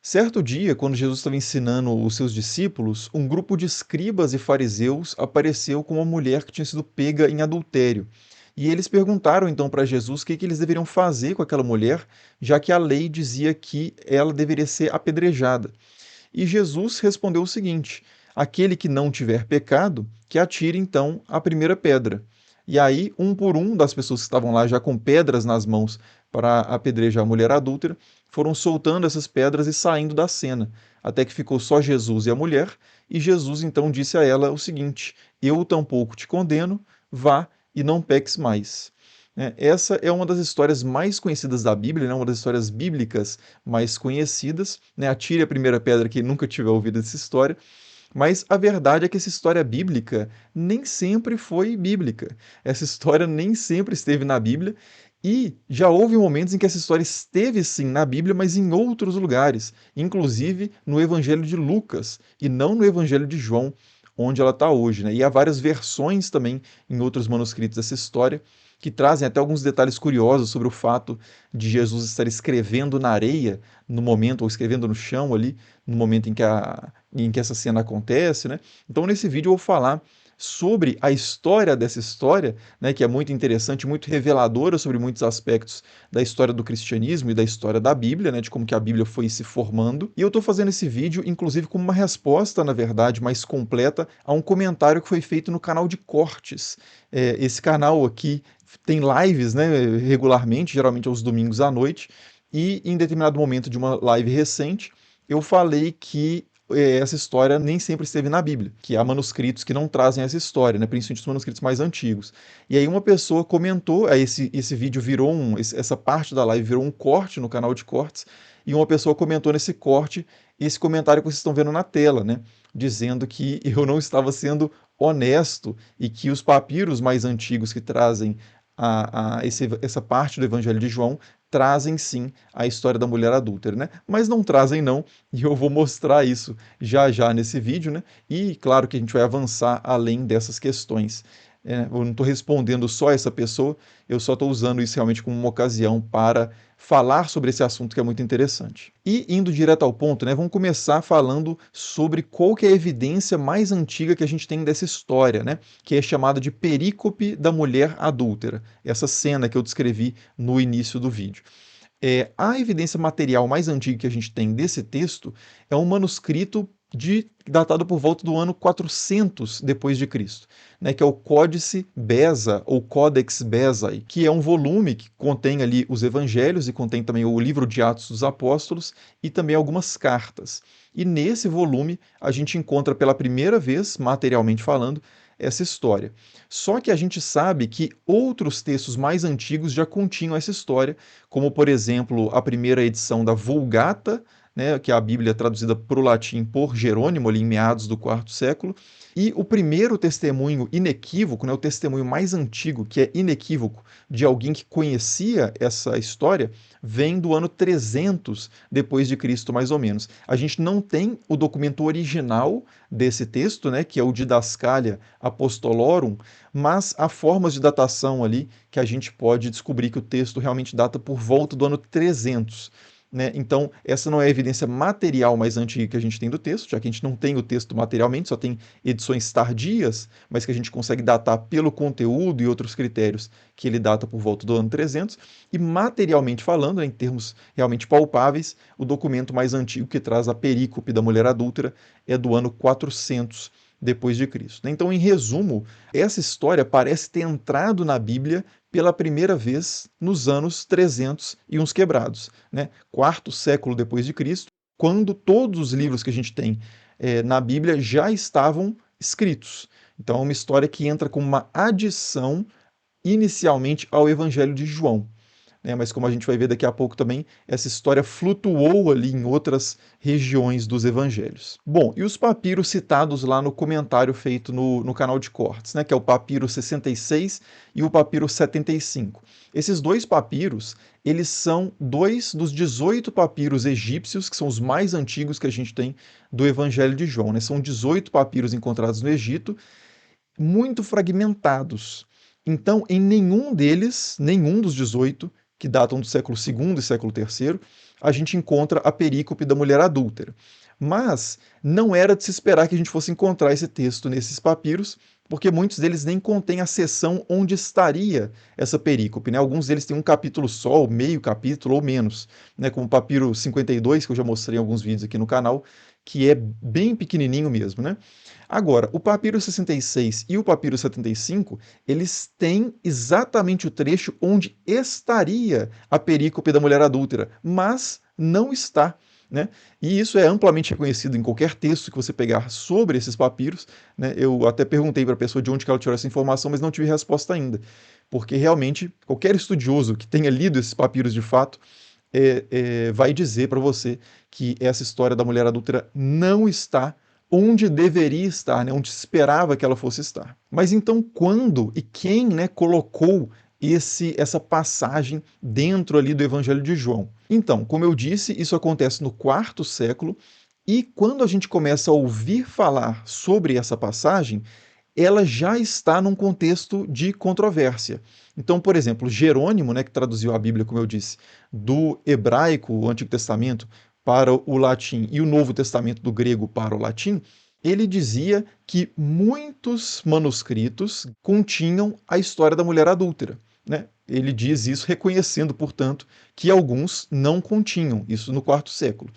Certo dia, quando Jesus estava ensinando os seus discípulos, um grupo de escribas e fariseus apareceu com uma mulher que tinha sido pega em adultério. E eles perguntaram então para Jesus o que eles deveriam fazer com aquela mulher, já que a lei dizia que ela deveria ser apedrejada. E Jesus respondeu o seguinte: aquele que não tiver pecado, que atire então a primeira pedra. E aí, um por um das pessoas que estavam lá já com pedras nas mãos para apedrejar a mulher adúltera, foram soltando essas pedras e saindo da cena, até que ficou só Jesus e a mulher, e Jesus então disse a ela o seguinte: eu tampouco te condeno, vá e não peques mais. Essa é uma das histórias mais conhecidas da Bíblia, né? Uma das histórias bíblicas mais conhecidas. Né? Atire a primeira pedra que nunca tiver ouvido essa história. Mas a verdade é que essa história bíblica nem sempre foi bíblica. Essa história nem sempre esteve na Bíblia. E já houve momentos em que essa história esteve sim na Bíblia, mas em outros lugares, inclusive no Evangelho de Lucas e não no Evangelho de João, onde ela está hoje. Né? E há várias versões também em outros manuscritos dessa história que trazem até alguns detalhes curiosos sobre o fato de Jesus estar escrevendo na areia no momento, ou escrevendo no chão ali, no momento em que essa cena acontece, né? Então, nesse vídeo eu vou falar sobre a história dessa história, né, que é muito interessante, muito reveladora sobre muitos aspectos da história do cristianismo e da história da Bíblia, né, de como que a Bíblia foi se formando. E eu estou fazendo esse vídeo, inclusive, como uma resposta, na verdade, mais completa a um comentário que foi feito no canal de cortes. Esse canal aqui tem lives, né, regularmente, geralmente aos domingos à noite, e em determinado momento de uma live recente, eu falei que essa história nem sempre esteve na Bíblia, que há manuscritos que não trazem essa história, né, principalmente os manuscritos mais antigos. E aí uma pessoa comentou, aí esse vídeo virou essa parte da live virou um corte no canal de cortes, e uma pessoa comentou nesse corte esse comentário que vocês estão vendo na tela, né, dizendo que eu não estava sendo honesto e que os papiros mais antigos que trazem essa parte do Evangelho de João trazem sim a história da mulher adúltera, né? Mas não trazem não, e eu vou mostrar isso já já nesse vídeo, né? E claro que a gente vai avançar além dessas questões. Eu não estou respondendo só essa pessoa, eu só estou usando isso realmente como uma ocasião para falar sobre esse assunto que é muito interessante. E indo direto ao ponto, né, vamos começar falando sobre qual que é a evidência mais antiga que a gente tem dessa história, né, que é chamada de perícope da mulher adúltera, essa cena que eu descrevi no início do vídeo. A evidência material mais antiga que a gente tem desse texto é um manuscrito datado por volta do ano 400 depois de Cristo, né, que é o Códice Beza ou Codex Bezae, que é um volume que contém ali os evangelhos e contém também o livro de Atos dos Apóstolos e também algumas cartas. E nesse volume a gente encontra pela primeira vez, materialmente falando, essa história. Só que a gente sabe que outros textos mais antigos já continham essa história, como por exemplo a primeira edição da Vulgata, né, que é a Bíblia traduzida para o latim por Jerônimo, ali em meados do quarto século, e o primeiro testemunho inequívoco, né, o testemunho mais antigo, que é inequívoco, de alguém que conhecia essa história, vem do ano 300 depois de Cristo, mais ou menos. A gente não tem o documento original desse texto, né, que é o Didascalia Apostolorum, mas há formas de datação ali que a gente pode descobrir que o texto realmente data por volta do ano 300. Né? Então, essa não é a evidência material mais antiga que a gente tem do texto, já que a gente não tem o texto materialmente, só tem edições tardias, mas que a gente consegue datar pelo conteúdo e outros critérios que ele data por volta do ano 300. E materialmente falando, né, em termos realmente palpáveis, o documento mais antigo que traz a perícope da mulher adúltera é do ano 400 depois de Cristo. Então, em resumo, essa história parece ter entrado na Bíblia pela primeira vez nos anos 300 e uns quebrados, né? Quarto século depois de Cristo, quando todos os livros que a gente tem na Bíblia já estavam escritos. Então, é uma história que entra como uma adição inicialmente ao Evangelho de João. Né? Mas como a gente vai ver daqui a pouco também, essa história flutuou ali em outras regiões dos evangelhos. Bom, e os papiros citados lá no comentário feito no canal de cortes, né? Que é o papiro 66 e o papiro 75. Esses dois papiros, eles são dois dos 18 papiros egípcios, que são os mais antigos que a gente tem do Evangelho de João. Né? São 18 papiros encontrados no Egito, muito fragmentados. Então, em nenhum deles, nenhum dos 18, que datam do século II e século III, a gente encontra a perícope da mulher adúltera. Mas não era de se esperar que a gente fosse encontrar esse texto nesses papiros, porque muitos deles nem contêm a seção onde estaria essa perícope, né? Alguns deles têm um capítulo só, ou meio capítulo ou menos, né? Como o papiro 52, que eu já mostrei em alguns vídeos aqui no canal, que é bem pequenininho mesmo, né? Agora, o papiro 66 e o papiro 75, eles têm exatamente o trecho onde estaria a perícope da mulher adúltera, mas não está. Né? E isso é amplamente reconhecido em qualquer texto que você pegar sobre esses papiros. Né? Eu até perguntei para a pessoa de onde que ela tirou essa informação, mas não tive resposta ainda. Porque realmente, qualquer estudioso que tenha lido esses papiros de fato vai dizer para você que essa história da mulher adúltera não está onde deveria estar, né? Onde se esperava que ela fosse estar. Mas então, quando e quem, né, colocou essa passagem dentro ali do Evangelho de João? Então, como eu disse, isso acontece no quarto século, e quando a gente começa a ouvir falar sobre essa passagem, ela já está num contexto de controvérsia. Então, por exemplo, Jerônimo, né, que traduziu a Bíblia, como eu disse, do hebraico, o Antigo Testamento, para o latim e o Novo Testamento do grego para o latim, ele dizia que muitos manuscritos continham a história da mulher adúltera. Né? Ele diz isso reconhecendo, portanto, que alguns não continham, isso no quarto século.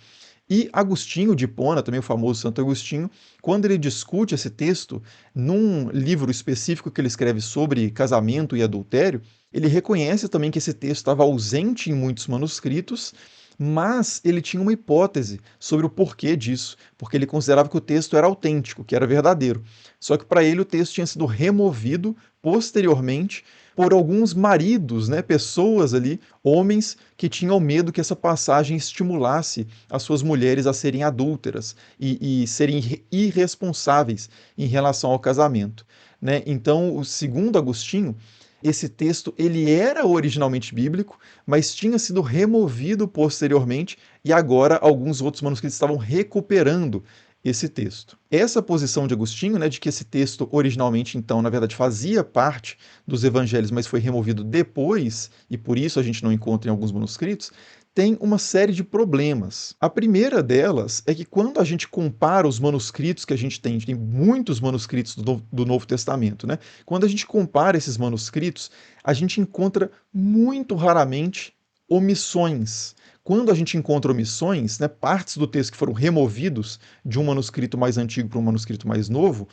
E Agostinho de Hipona, também o famoso Santo Agostinho, quando ele discute esse texto num livro específico que ele escreve sobre casamento e adultério, ele reconhece também que esse texto estava ausente em muitos manuscritos, mas ele tinha uma hipótese sobre o porquê disso, porque ele considerava que o texto era autêntico, que era verdadeiro. Só que para ele o texto tinha sido removido posteriormente por alguns maridos, né, pessoas ali, homens que tinham medo que essa passagem estimulasse as suas mulheres a serem adúlteras e serem irresponsáveis em relação ao casamento. Né? Então, segundo Agostinho, esse texto ele era originalmente bíblico, mas tinha sido removido posteriormente e agora alguns outros manuscritos estavam recuperando esse texto. Essa posição de Agostinho, né, de que esse texto originalmente, então, na verdade, fazia parte dos evangelhos, mas foi removido depois, e por isso a gente não encontra em alguns manuscritos, tem uma série de problemas. A primeira delas é que quando a gente compara os manuscritos que a gente tem muitos manuscritos do Novo Testamento, né? Quando a gente compara esses manuscritos, a gente encontra muito raramente omissões. Quando a gente encontra omissões, né, partes do texto que foram removidos de um manuscrito mais antigo para um manuscrito mais novo,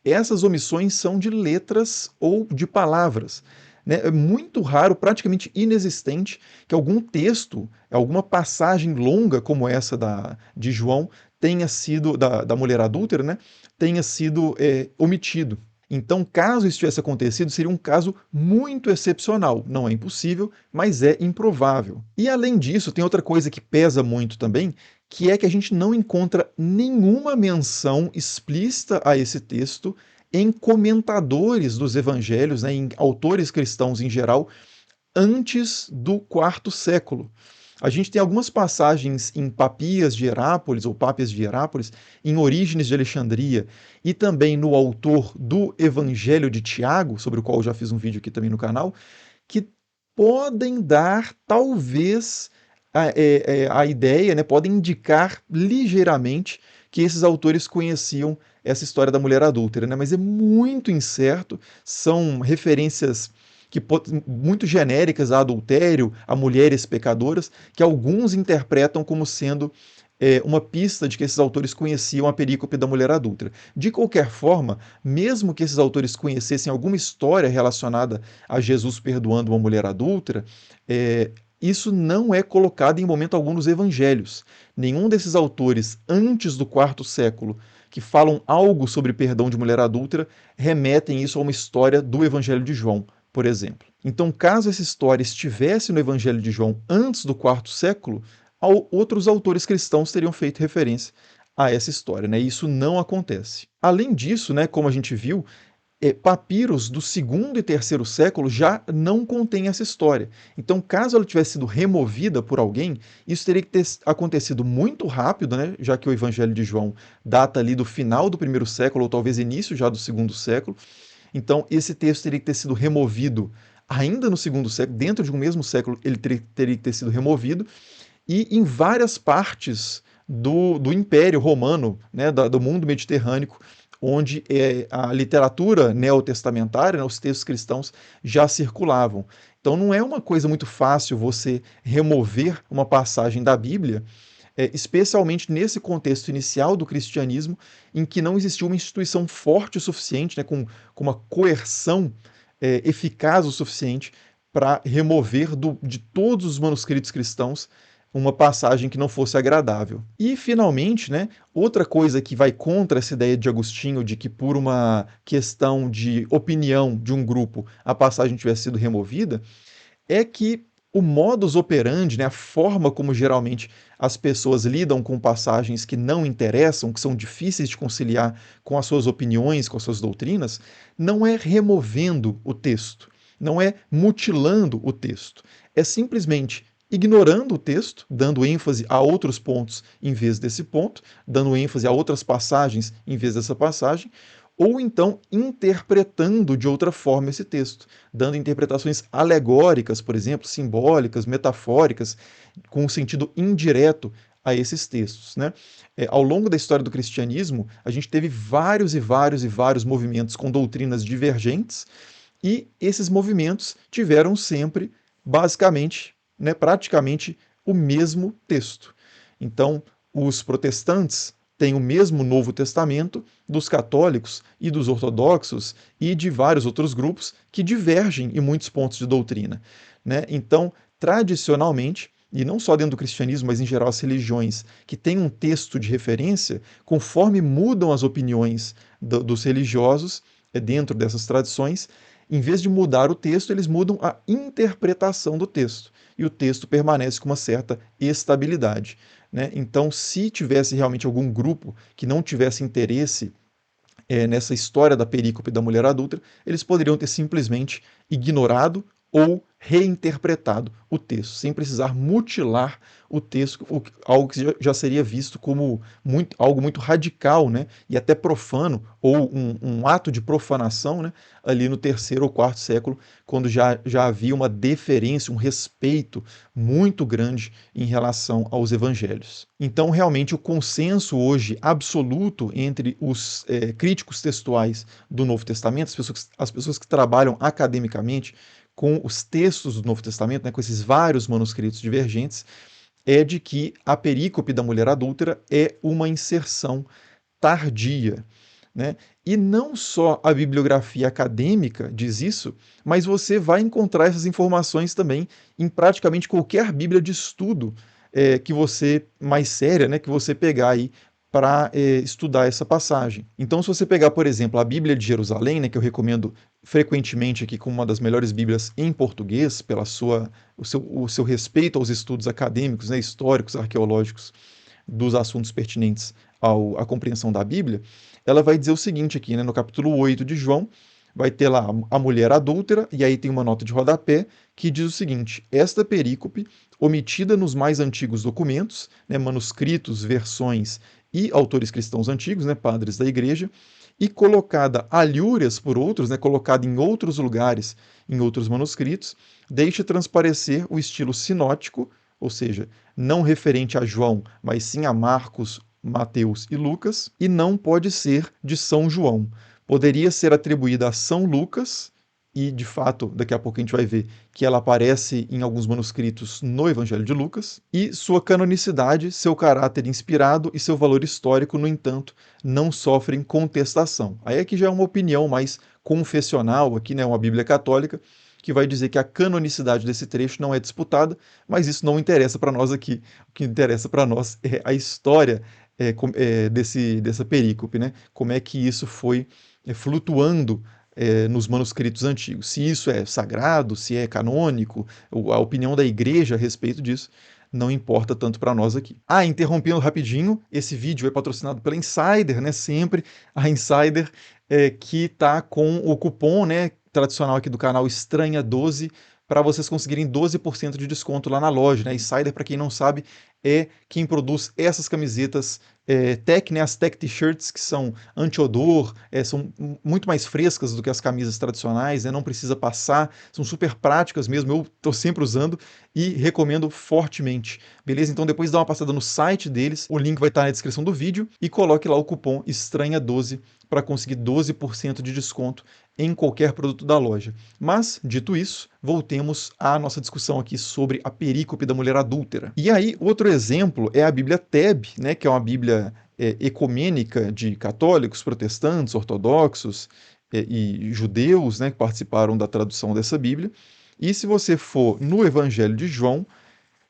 essas omissões são de letras ou de palavras. Né? É muito raro, praticamente inexistente, que algum texto, alguma passagem longa como essa de João, tenha sido, da mulher adúltera, né, tenha sido omitido. Então, caso isso tivesse acontecido, seria um caso muito excepcional. Não é impossível, mas é improvável. E além disso, tem outra coisa que pesa muito também, que é que a gente não encontra nenhuma menção explícita a esse texto em comentadores dos evangelhos, né, em autores cristãos em geral, antes do quarto século. A gente tem algumas passagens em Papias de Herápolis, ou Pápias de Herápolis, em Orígenes de Alexandria, e também no autor do Evangelho de Tiago, sobre o qual eu já fiz um vídeo aqui também no canal, que podem dar, talvez, a ideia, né, podem indicar ligeiramente que esses autores conheciam essa história da mulher adúltera, né? Mas é muito incerto, são referências muito genéricas a adultério, a mulheres pecadoras, que alguns interpretam como sendo uma pista de que esses autores conheciam a perícope da mulher adúltera. De qualquer forma, mesmo que esses autores conhecessem alguma história relacionada a Jesus perdoando uma mulher adúltera, isso não é colocado em momento algum nos evangelhos. Nenhum desses autores, antes do quarto século, que falam algo sobre perdão de mulher adúltera, remetem isso a uma história do Evangelho de João, por exemplo. Então, caso essa história estivesse no Evangelho de João antes do quarto século, outros autores cristãos teriam feito referência a essa história, né? E isso não acontece. Além disso, né, como a gente viu, papiros do segundo e terceiro século já não contêm essa história. Então, caso ela tivesse sido removida por alguém, isso teria que ter acontecido muito rápido, né? Já que o Evangelho de João data ali do final do primeiro século, ou talvez início já do segundo século. Então, esse texto teria que ter sido removido ainda no segundo século, dentro de um mesmo século, ele teria que ter sido removido, e em várias partes do Império Romano, né, do mundo mediterrâneo, onde a literatura neotestamentária, né, os textos cristãos já circulavam. Então não é uma coisa muito fácil você remover uma passagem da Bíblia, especialmente nesse contexto inicial do cristianismo, em que não existia uma instituição forte o suficiente, né, com uma coerção eficaz o suficiente para remover de todos os manuscritos cristãos uma passagem que não fosse agradável. E, finalmente, né, outra coisa que vai contra essa ideia de Agostinho de que por uma questão de opinião de um grupo a passagem tivesse sido removida, é que o modus operandi, né, a forma como geralmente as pessoas lidam com passagens que não interessam, que são difíceis de conciliar com as suas opiniões, com as suas doutrinas, não é removendo o texto, não é mutilando o texto, é simplesmente ignorando o texto, dando ênfase a outros pontos em vez desse ponto, dando ênfase a outras passagens em vez dessa passagem, ou então interpretando de outra forma esse texto, dando interpretações alegóricas, por exemplo, simbólicas, metafóricas, com um sentido indireto a esses textos. Né? Ao longo da história do cristianismo, a gente teve vários e vários e vários movimentos com doutrinas divergentes, e esses movimentos tiveram sempre, basicamente, né, praticamente, o mesmo texto. Então, os protestantes têm o mesmo Novo Testamento dos católicos e dos ortodoxos e de vários outros grupos que divergem em muitos pontos de doutrina. Né? Então, tradicionalmente, e não só dentro do cristianismo, mas em geral as religiões que têm um texto de referência, conforme mudam as opiniões dos religiosos dentro dessas tradições, em vez de mudar o texto, eles mudam a interpretação do texto. E o texto permanece com uma certa estabilidade. Né? Então, se tivesse realmente algum grupo que não tivesse interesse nessa história da perícope da mulher adulta, eles poderiam ter simplesmente ignorado ou reinterpretado o texto, sem precisar mutilar o texto, algo que já seria visto como algo muito radical, né, e até profano, ou um ato de profanação, né, ali no terceiro ou quarto século, quando já havia uma deferência, um respeito muito grande em relação aos evangelhos. Então, realmente, o consenso hoje absoluto entre os críticos textuais do Novo Testamento, as pessoas que trabalham academicamente com os textos do Novo Testamento, né, com esses vários manuscritos divergentes, é de que a perícope da mulher adúltera é uma inserção tardia. Né? E não só a bibliografia acadêmica diz isso, mas você vai encontrar essas informações também em praticamente qualquer bíblia de estudo que você, mais séria, né, que você pegar aí para estudar essa passagem. Então, se você pegar, por exemplo, a Bíblia de Jerusalém, né, que eu recomendo frequentemente aqui como uma das melhores bíblias em português, pela o seu respeito aos estudos acadêmicos, né, históricos, arqueológicos, dos assuntos pertinentes à compreensão da Bíblia, ela vai dizer o seguinte aqui, né, no capítulo 8 de João, vai ter lá a mulher adúltera, e aí tem uma nota de rodapé que diz o seguinte: esta perícope, omitida nos mais antigos documentos, né, manuscritos, versões e autores cristãos antigos, né, padres da igreja, e colocada alhúrias por outros, né, colocada em outros lugares, em outros manuscritos, deixa transparecer o estilo sinótico, ou seja, não referente a João, mas sim a Marcos, Mateus e Lucas, e não pode ser de São João. Poderia ser atribuída a São Lucas, e de fato, daqui a pouco a gente vai ver que ela aparece em alguns manuscritos no Evangelho de Lucas, e sua canonicidade, seu caráter inspirado e seu valor histórico, no entanto, não sofrem contestação. Aí aqui já é uma opinião mais confessional, aqui, né, uma Bíblia católica, que vai dizer que a canonicidade desse trecho não é disputada, mas isso não interessa para nós aqui. O que interessa para nós é a história dessa perícope, né? Como é que isso foi flutuando nos manuscritos antigos. Se isso é sagrado, se é canônico, a opinião da igreja a respeito disso não importa tanto para nós aqui. Ah, interrompendo rapidinho, esse vídeo é patrocinado pela Insider, né? Sempre a Insider que está com o cupom, né, tradicional aqui do canal Estranha 12 para vocês conseguirem 12% de desconto lá na loja, né? Insider, para quem não sabe, é quem produz essas camisetas tech, né, as tech t-shirts, que são anti-odor, são muito mais frescas do que as camisas tradicionais, né, não precisa passar, são super práticas mesmo, eu estou sempre usando e recomendo fortemente. Beleza? Então depois dá uma passada no site deles, o link vai estar na descrição do vídeo e coloque lá o cupom estranha12 para conseguir 12% de desconto em qualquer produto da loja. Mas, dito isso, voltemos à nossa discussão aqui sobre a perícope da mulher adúltera. E aí, outro exemplo é a Bíblia Teb, né, que é uma Bíblia ecumênica de católicos, protestantes, ortodoxos e judeus, né, que participaram da tradução dessa Bíblia. E se você for no Evangelho de João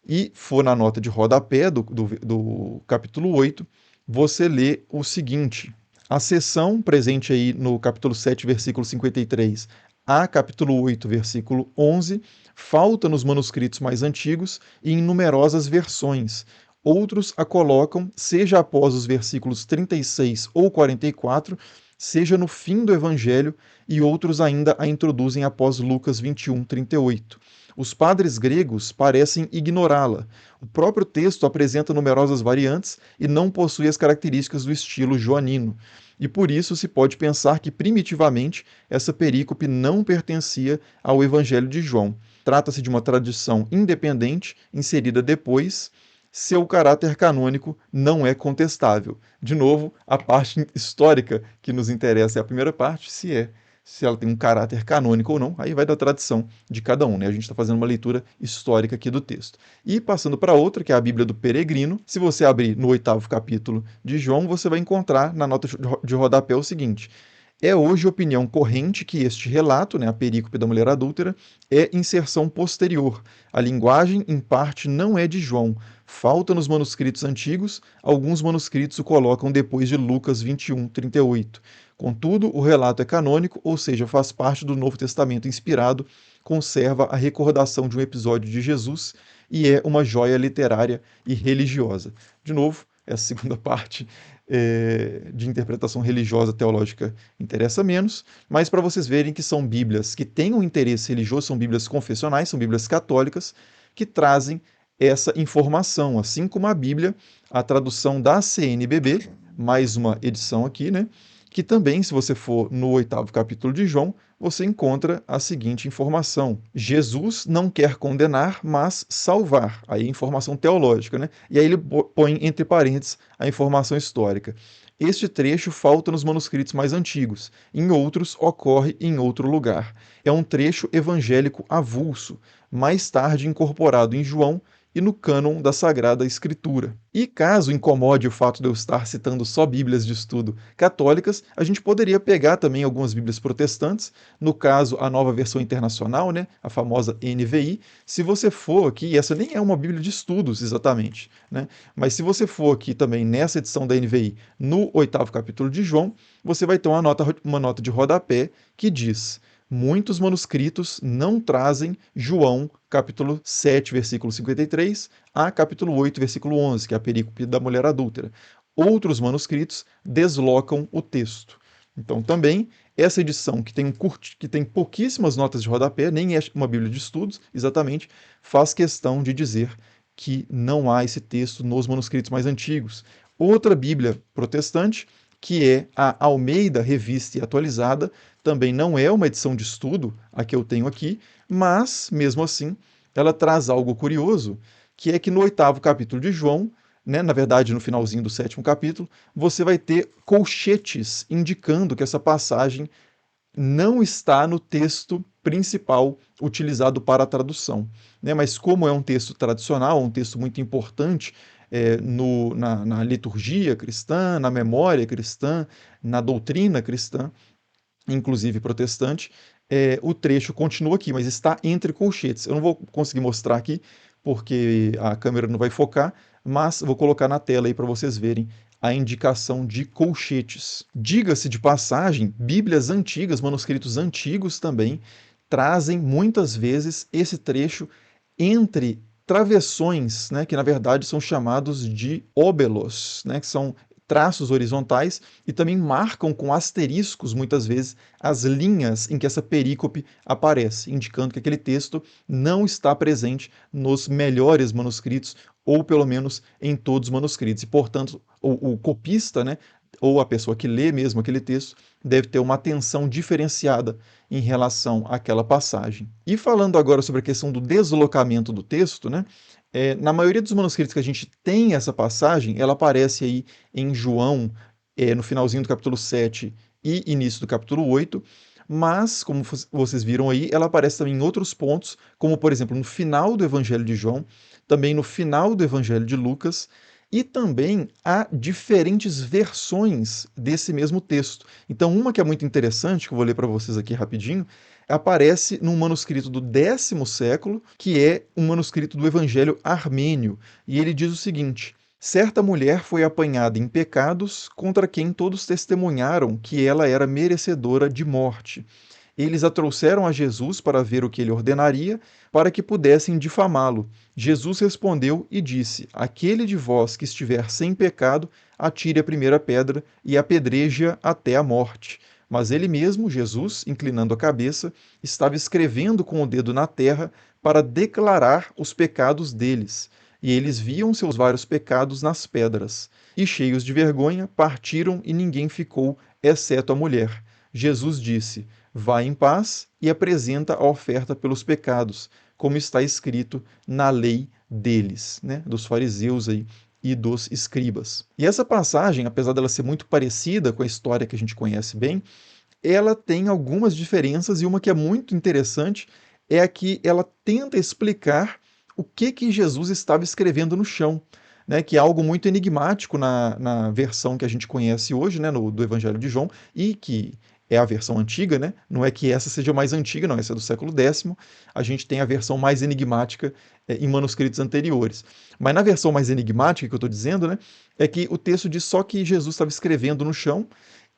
e for na nota de rodapé do capítulo 8, você lê o seguinte: a seção presente aí no capítulo 7, versículo 53, a capítulo 8, versículo 11, falta nos manuscritos mais antigos e em numerosas versões. Outros a colocam, seja após os versículos 36 ou 44, seja no fim do Evangelho, e outros ainda a introduzem após Lucas 21, 38. Os padres gregos parecem ignorá-la. O próprio texto apresenta numerosas variantes e não possui as características do estilo joanino. E por isso se pode pensar que primitivamente essa perícope não pertencia ao Evangelho de João. Trata-se de uma tradição independente inserida depois. Seu caráter canônico não é contestável. De novo, a parte histórica que nos interessa é a primeira parte, se ela tem um caráter canônico ou não, aí vai da tradição de cada um, né? A gente está fazendo uma leitura histórica aqui do texto. E passando para outra, que é a Bíblia do Peregrino, se você abrir no 8º capítulo de João, você vai encontrar na nota de rodapé o seguinte: é hoje opinião corrente que este relato, né, a perícope da mulher adúltera, é inserção posterior. A linguagem, em parte, não é de João. Falta nos manuscritos antigos, alguns manuscritos o colocam depois de Lucas 21, 38. Contudo, o relato é canônico, ou seja, faz parte do Novo Testamento inspirado, conserva a recordação de um episódio de Jesus e é uma joia literária e religiosa. De novo, essa segunda parte de interpretação religiosa teológica interessa menos, mas para vocês verem que são Bíblias que têm um interesse religioso, são Bíblias confessionais, são Bíblias católicas, que trazem essa informação, assim como a Bíblia, a tradução da CNBB, mais uma edição aqui, né? Que também, se você for no 8º capítulo de João, você encontra a seguinte informação: Jesus não quer condenar, mas salvar. Aí informação teológica, né? E aí ele põe entre parênteses a informação histórica. Este trecho falta nos manuscritos mais antigos, em outros ocorre em outro lugar. É um trecho evangélico avulso, mais tarde incorporado em João e no cânon da Sagrada Escritura. E caso incomode o fato de eu estar citando só Bíblias de estudo católicas, a gente poderia pegar também algumas Bíblias protestantes, no caso a Nova Versão Internacional, né, a famosa NVI. Se você for aqui, essa nem é uma Bíblia de estudos exatamente, né, mas se você for aqui também nessa edição da NVI, no 8º capítulo de João, você vai ter uma nota de rodapé que diz: muitos manuscritos não trazem João, capítulo 7, versículo 53, a capítulo 8, versículo 11, que é a perícope da mulher adúltera. Outros manuscritos deslocam o texto. Então, também, essa edição, que tem pouquíssimas notas de rodapé, nem é uma Bíblia de estudos, exatamente, faz questão de dizer que não há esse texto nos manuscritos mais antigos. Outra Bíblia protestante, que é a Almeida Revista e Atualizada, também não é uma edição de estudo, a que eu tenho aqui, mas, mesmo assim, ela traz algo curioso, que é que no 8º capítulo de João, né, na verdade no finalzinho do 7º capítulo, você vai ter colchetes indicando que essa passagem não está no texto principal utilizado para a tradução, né? Mas como é um texto tradicional, um texto muito importante na liturgia cristã, na memória cristã, na doutrina cristã, inclusive protestante, o trecho continua aqui, mas está entre colchetes. Eu não vou conseguir mostrar aqui, porque a câmera não vai focar, mas vou colocar na tela aí para vocês verem a indicação de colchetes. Diga-se de passagem, Bíblias antigas, manuscritos antigos também, trazem muitas vezes esse trecho entre travessões, né, que na verdade são chamados de óbelos, né, que são traços horizontais e também marcam com asteriscos, muitas vezes, as linhas em que essa perícope aparece, indicando que aquele texto não está presente nos melhores manuscritos, ou pelo menos em todos os manuscritos. E, portanto, o copista, né, ou a pessoa que lê mesmo aquele texto, deve ter uma atenção diferenciada em relação àquela passagem. E falando agora sobre a questão do deslocamento do texto, né, na maioria dos manuscritos que a gente tem essa passagem, ela aparece aí em João, no finalzinho do capítulo 7 e início do capítulo 8, mas, como vocês viram aí, ela aparece também em outros pontos, como por exemplo no final do Evangelho de João, também no final do Evangelho de Lucas, e também há diferentes versões desse mesmo texto. Então, uma que é muito interessante, que eu vou ler para vocês aqui rapidinho, aparece num manuscrito do 10º século, que é um manuscrito do Evangelho armênio, e ele diz o seguinte: certa mulher foi apanhada em pecados contra quem todos testemunharam que ela era merecedora de morte. Eles a trouxeram a Jesus para ver o que ele ordenaria, para que pudessem difamá-lo. Jesus respondeu e disse: aquele de vós que estiver sem pecado, atire a primeira pedra e apedreje-a até a morte. Mas ele mesmo, Jesus, inclinando a cabeça, estava escrevendo com o dedo na terra para declarar os pecados deles. E eles viam seus vários pecados nas pedras. E cheios de vergonha, partiram e ninguém ficou, exceto a mulher. Jesus disse: vai em paz e apresenta a oferta pelos pecados, como está escrito na lei deles, né, dos fariseus aí e dos escribas. E essa passagem, apesar dela ser muito parecida com a história que a gente conhece bem, ela tem algumas diferenças e uma que é muito interessante é a que ela tenta explicar o que Jesus estava escrevendo no chão, né, que é algo muito enigmático na versão que a gente conhece hoje, né, do Evangelho de João, e que é a versão antiga, né? Não é que essa seja mais antiga, não, essa é do século X. A gente tem a versão mais enigmática em manuscritos anteriores. Mas na versão mais enigmática que eu estou dizendo, né, é que o texto diz só que Jesus estava escrevendo no chão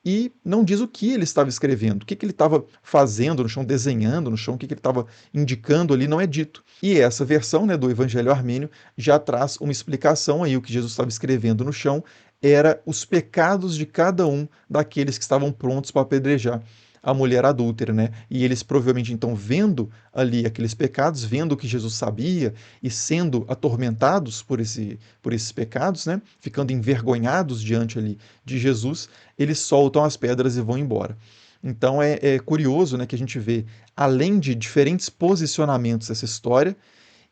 e não diz o que ele estava escrevendo, o que ele estava fazendo no chão, desenhando no chão, o que ele estava indicando ali, não é dito. E essa versão, né, do Evangelho Armênio já traz uma explicação aí, o que Jesus estava escrevendo no chão era os pecados de cada um daqueles que estavam prontos para apedrejar a mulher adúltera, né? E eles provavelmente então vendo ali aqueles pecados, vendo o que Jesus sabia e sendo atormentados por esses pecados, né? Ficando envergonhados diante ali de Jesus, eles soltam as pedras e vão embora. Então é curioso, né, que a gente vê, além de diferentes posicionamentos dessa história,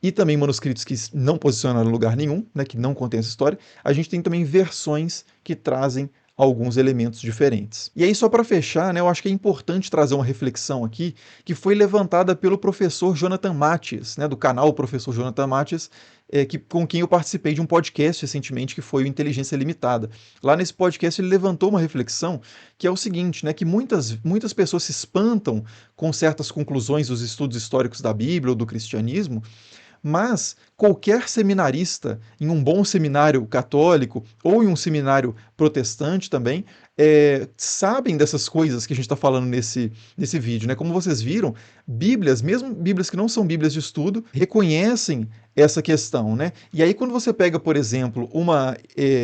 e também manuscritos que não posicionam em lugar nenhum, né, que não contém essa história, a gente tem também versões que trazem alguns elementos diferentes. E aí, só para fechar, né, eu acho que é importante trazer uma reflexão aqui que foi levantada pelo professor Jonathan Mathes, né, do canal Professor Jonathan Mathes, com quem eu participei de um podcast recentemente que foi o Inteligência Limitada. Lá nesse podcast ele levantou uma reflexão que é o seguinte, né, que muitas pessoas se espantam com certas conclusões dos estudos históricos da Bíblia ou do cristianismo, mas qualquer seminarista em um bom seminário católico ou em um seminário protestante também sabem dessas coisas que a gente está falando nesse vídeo, né? Como vocês viram, Bíblias, mesmo Bíblias que não são Bíblias de estudo, reconhecem essa questão, né? E aí quando você pega, por exemplo, uma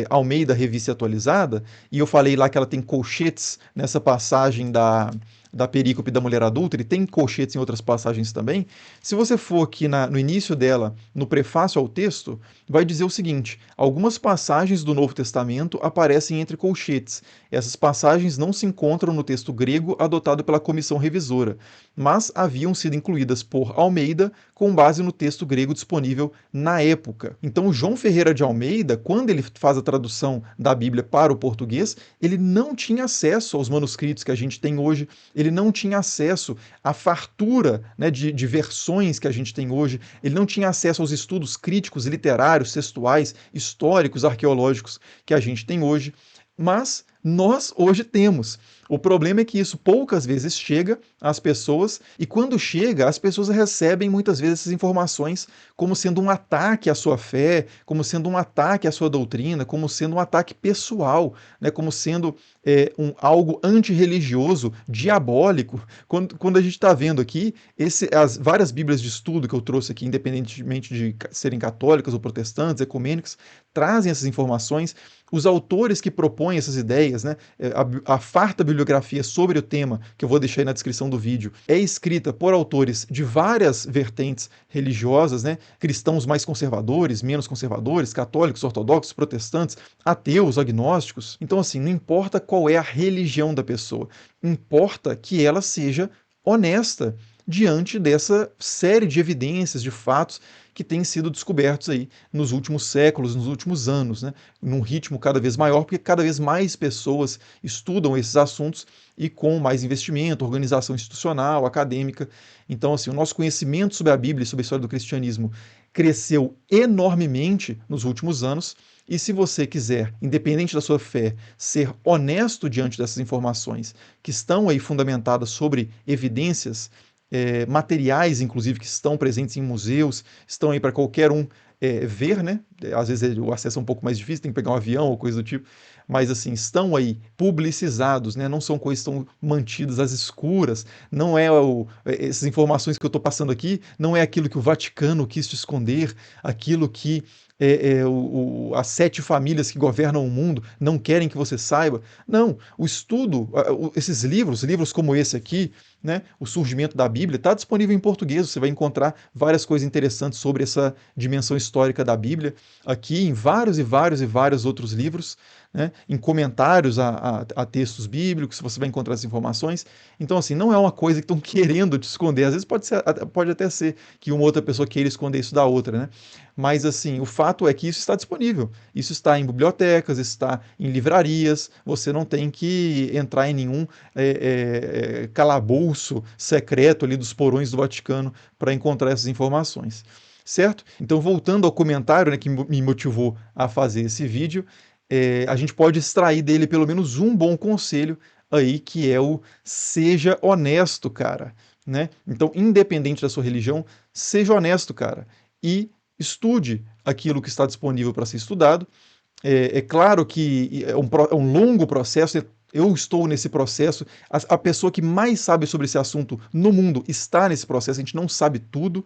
Almeida Revista Atualizada, e eu falei lá que ela tem colchetes nessa passagem da perícope da mulher adúltera, e tem colchetes em outras passagens também. Se você for aqui no início dela, no prefácio ao texto, vai dizer o seguinte: algumas passagens do Novo Testamento aparecem entre colchetes. Essas passagens não se encontram no texto grego adotado pela comissão revisora, mas haviam sido incluídas por Almeida com base no texto grego disponível na época. Então, João Ferreira de Almeida, quando ele faz a tradução da Bíblia para o português, ele não tinha acesso aos manuscritos que a gente tem hoje, ele não tinha acesso à fartura, né, de versões que a gente tem hoje, ele não tinha acesso aos estudos críticos, literários, textuais, históricos, arqueológicos que a gente tem hoje, mas nós hoje temos. O problema é que isso poucas vezes chega às pessoas, e quando chega, as pessoas recebem muitas vezes essas informações como sendo um ataque à sua fé, como sendo um ataque à sua doutrina, como sendo um ataque pessoal, né, como sendo algo antirreligioso, diabólico. Quando a gente está vendo aqui, as várias bíblias de estudo que eu trouxe aqui, independentemente de serem católicas ou protestantes, ecumênicas, trazem essas informações, os autores que propõem essas ideias, né, a farta bibliografia sobre o tema, que eu vou deixar aí na descrição do vídeo, é escrita por autores de várias vertentes religiosas, né, cristãos mais conservadores, menos conservadores, católicos, ortodoxos, protestantes, ateus, agnósticos. Então, assim, não importa qual é a religião da pessoa, importa que ela seja honesta diante dessa série de evidências, de fatos que têm sido descobertos aí nos últimos séculos, nos últimos anos, né? Num ritmo cada vez maior, porque cada vez mais pessoas estudam esses assuntos e com mais investimento, organização institucional, acadêmica. Então, assim, o nosso conhecimento sobre a Bíblia e sobre a história do cristianismo cresceu enormemente nos últimos anos. E se você quiser, independente da sua fé, ser honesto diante dessas informações que estão aí fundamentadas sobre evidências materiais, inclusive, que estão presentes em museus, estão aí para qualquer um ver, né? Às vezes o acesso é um pouco mais difícil, tem que pegar um avião ou coisa do tipo, mas assim, estão aí publicizados, né? Não são coisas que estão mantidas às escuras, não é essas informações que eu estou passando aqui, não é aquilo que o Vaticano quis te esconder, aquilo que as 7 famílias que governam o mundo não querem que você saiba. Não, o estudo, esses livros como esse aqui, né, o surgimento da Bíblia, está disponível em português. Você vai encontrar várias coisas interessantes sobre essa dimensão histórica da Bíblia aqui em vários e vários e vários outros livros, né, em comentários a textos bíblicos, você vai encontrar essas informações. Então, assim, não é uma coisa que estão querendo te esconder. Às vezes pode até ser que uma outra pessoa queira esconder isso da outra, né? Mas, assim, o fato é que isso está disponível. Isso está em bibliotecas, está em livrarias. Você não tem que entrar em nenhum calabouço secreto ali dos porões do Vaticano para encontrar essas informações. Certo? Então, voltando ao comentário, né, que me motivou a fazer esse vídeo, a gente pode extrair dele pelo menos um bom conselho aí, que é o seja honesto, cara. Né? Então, independente da sua religião, seja honesto, cara. E estude aquilo que está disponível para ser estudado. É claro que é um longo processo. Eu estou nesse processo. A pessoa que mais sabe sobre esse assunto no mundo está nesse processo. A gente não sabe tudo.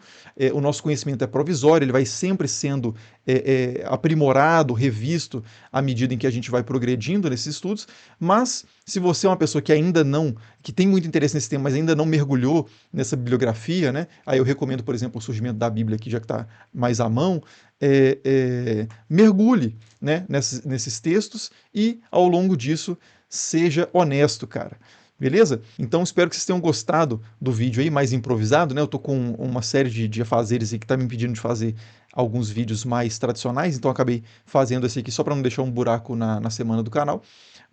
O nosso conhecimento é provisório, ele vai sempre sendo aprimorado, revisto à medida em que a gente vai progredindo nesses estudos. Mas se você é uma pessoa que ainda não, que tem muito interesse nesse tema, mas ainda não mergulhou nessa bibliografia, né? Aí eu recomendo, por exemplo, o surgimento da Bíblia aqui, já que está mais à mão. Mergulhe, né, nesses textos e, ao longo disso, seja honesto, cara. Beleza? Então espero que vocês tenham gostado do vídeo aí, mais improvisado, né? Eu tô com uma série de afazeres aí que tá me impedindo de fazer alguns vídeos mais tradicionais, então acabei fazendo esse aqui só para não deixar um buraco na semana do canal.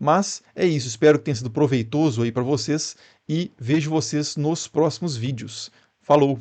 Mas é isso, espero que tenha sido proveitoso aí para vocês e vejo vocês nos próximos vídeos. Falou!